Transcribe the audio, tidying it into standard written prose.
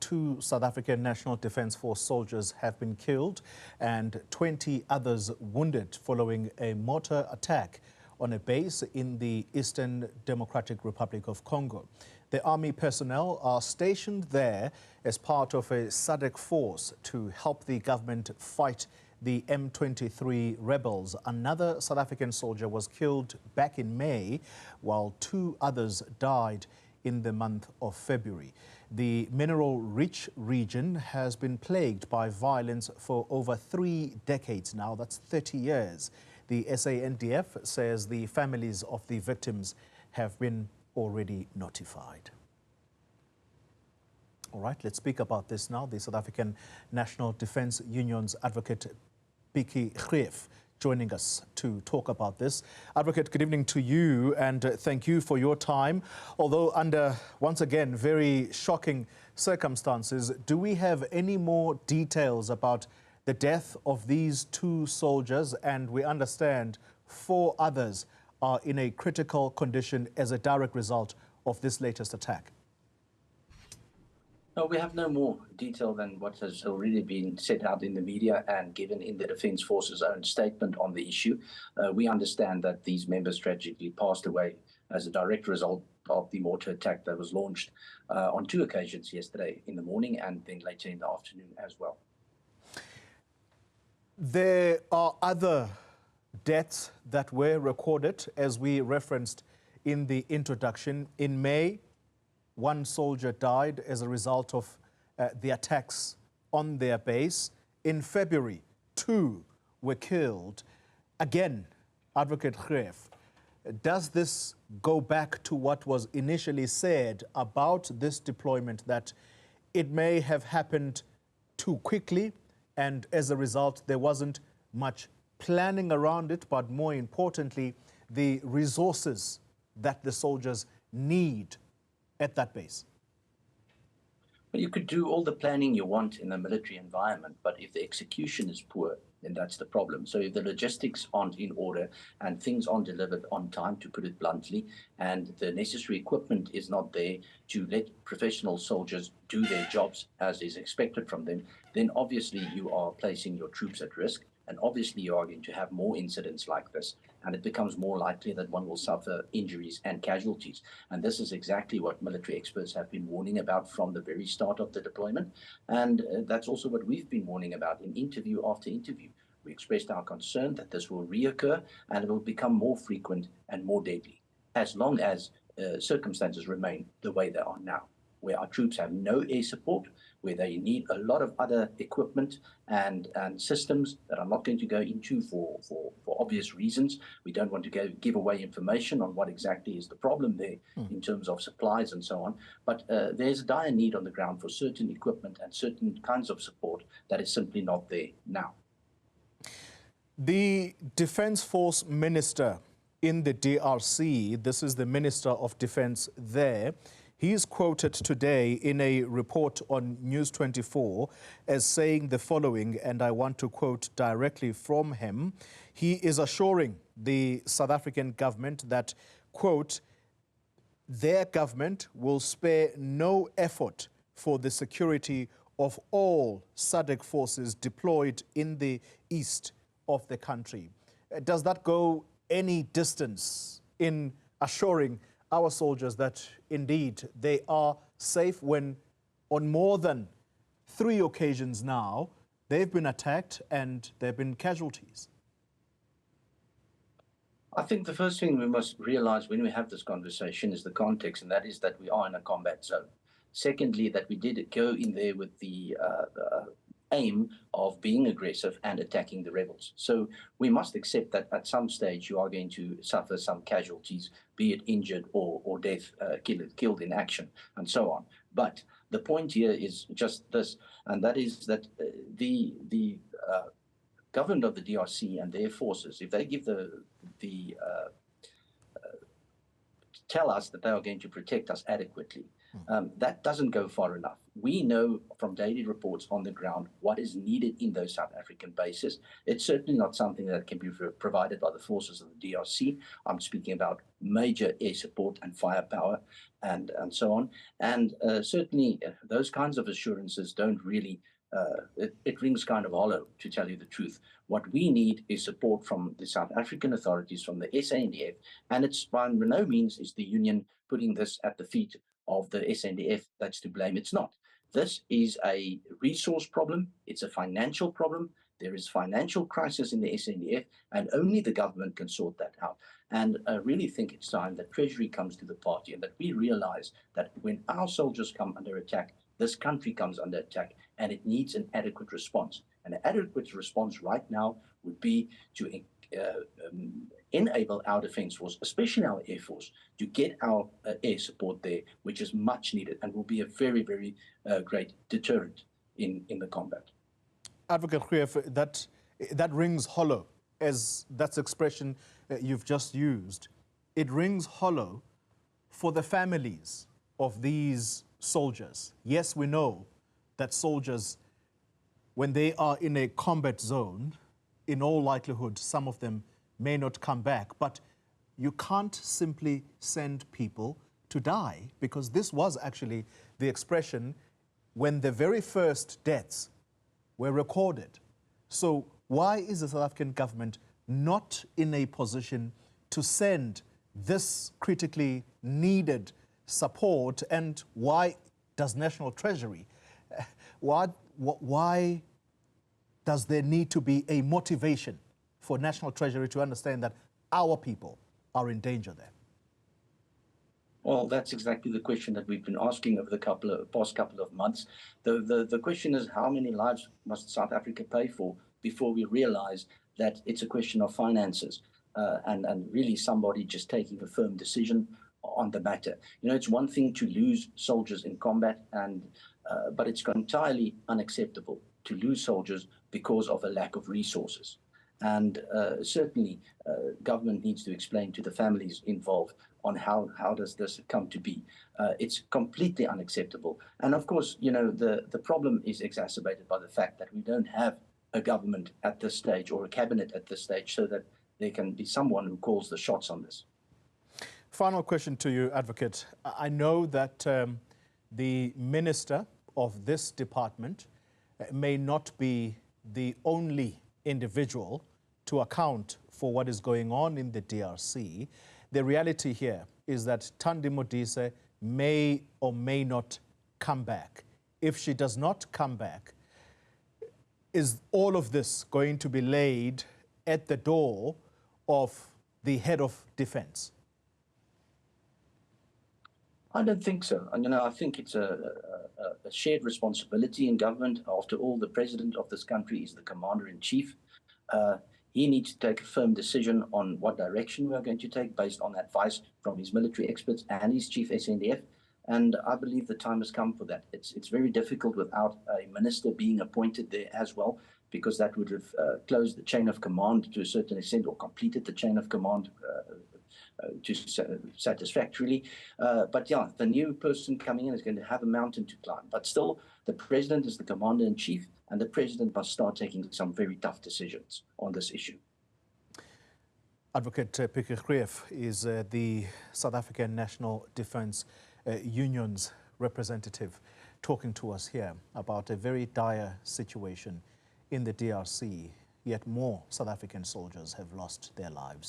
2 South African National Defence Force soldiers have been killed and 20 others wounded following a mortar attack on a base in the Eastern Democratic Republic of Congo. The army personnel are stationed there as part of a SADC force to help the government fight the M23 rebels. Another South African soldier was killed back in May, while 2 others died in the month of February. The mineral-rich region has been plagued by violence for over 3 decades now. That's 30 years. The SANDF says the families of the victims have been already notified. All right, let's speak about this now. The South African National Defence Union's advocate Pikkie Greeff joining us to talk about this. Advocate, good evening to you and thank you for your time. Although under, once again, very shocking circumstances, do we have any more details about the death of these 2 soldiers? And we understand 4 others are in a critical condition as a direct result of this latest attack. No, we have no more detail than what has already been set out in the media and given in the Defence Force's own statement on the issue. We understand that these members tragically passed away as a direct result of the mortar attack that was launched on 2 occasions yesterday in the morning and then later in the afternoon as well. There are other deaths that were recorded, as we referenced in the introduction. In May, 1 soldier died as a result of the attacks on their base. In February, 2 were killed. Again, Advocate Greeff, does this go back to what was initially said about this deployment, that it may have happened too quickly and as a result there wasn't much planning around it, but more importantly, the resources that the soldiers need at that base? Well, you could do all the planning you want in a military environment, but if the execution is poor, then that's the problem. So if the logistics aren't in order and things aren't delivered on time, to put it bluntly, and the necessary equipment is not there to let professional soldiers do their jobs as is expected from them, then obviously you are placing your troops at risk. And obviously you are going to have more incidents like this, and it becomes more likely that one will suffer injuries and casualties. And this is exactly what military experts have been warning about from the very start of the deployment. And that's also what we've been warning about in interview after interview. We expressed our concern that this will reoccur and it will become more frequent and more deadly, as long as circumstances remain the way they are now, where our troops have no air support, where they need a lot of other equipment and systems that I'm not going to go into for obvious reasons. We don't want to give away information on what exactly is the problem there in terms of supplies and so on. But there's a dire need on the ground for certain equipment and certain kinds of support that is simply not there now. The Defence Force Minister in the DRC, this is the Minister of Defence there, he is quoted today in a report on News 24 as saying the following, and I want to quote directly from him. He is assuring the South African government that, quote, their government will spare no effort for the security of all SADC forces deployed in the east of the country. Does that go any distance in assuring our soldiers that indeed they are safe when on more than 3 occasions now they've been attacked and there have been casualties? I think the first thing we must realize when we have this conversation is the context, and that is that we are in a combat zone. Secondly, that we did go in there with the aim of being aggressive and attacking the rebels. So we must accept that at some stage you are going to suffer some casualties, be it injured or death, killed in action, and so on. But the point here is just this, and that is that the government of the DRC and their forces, if they give tell us that they are going to protect us adequately, That doesn't go far enough. We know from daily reports on the ground what is needed in those South African bases. It's certainly not something that can be provided by the forces of the DRC. I'm speaking about major air support and firepower and so on. And certainly those kinds of assurances don't really, it rings kind of hollow, to tell you the truth. What we need is support from the South African authorities, from the SANDF, and it's by no means is the union putting this at the feet of the SANDF that's to blame. It's not. This is a resource problem. It's a financial problem. There is financial crisis in the SANDF, and only the government can sort that out. And I really think it's time that Treasury comes to the party and that we realize that when our soldiers come under attack, this country comes under attack, and it needs an adequate response. An adequate response right now would be to enable our defense force, especially our air force, to get our air support there, which is much needed and will be a very, very great deterrent in the combat. Advocate Greeff, that rings hollow, as that's expression you've just used. It rings hollow for the families of these soldiers. Yes, we know that soldiers, when they are in a combat zone, in all likelihood, some of them may not come back. But you can't simply send people to die, because this was actually the expression when the very first deaths were recorded. So why is the South African government not in a position to send this critically needed support, and why does National Treasury, why does there need to be a motivation for National Treasury to understand that our people are in danger there? Well, that's exactly the question that we've been asking over the past couple of months. The question is, how many lives must South Africa pay for before we realize that it's a question of finances and really somebody just taking a firm decision on the matter. You know, it's one thing to lose soldiers in combat, but it's entirely unacceptable to lose soldiers because of a lack of resources. And certainly, government needs to explain to the families involved on how does this come to be. It's completely unacceptable. And of course, you know, the problem is exacerbated by the fact that we don't have a government at this stage or a cabinet at this stage, so that there can be someone who calls the shots on this. Final question to you, Advocate. I know that the minister of this department may not be the only individual to account for what is going on in the DRC. The reality here is that Thandi Modise may or may not come back. If she does not come back, is all of this going to be laid at the door of the head of defense? I don't think so. And, you know, I think it's a shared responsibility in government. After all, the president of this country is the commander-in-chief. He needs to take a firm decision on what direction we are going to take based on advice from his military experts and his chief SANDF. And I believe the time has come for that. It's very difficult without a minister being appointed there as well, because that would have closed the chain of command to a certain extent, or completed the chain of command satisfactorily. But yeah, the new person coming in is going to have a mountain to climb. But still, the president is the commander-in-chief, and the president must start taking some very tough decisions on this issue. Advocate Pikkie Greeff is the South African National Defence Union's representative, talking to us here about a very dire situation in the DRC, yet more South African soldiers have lost their lives.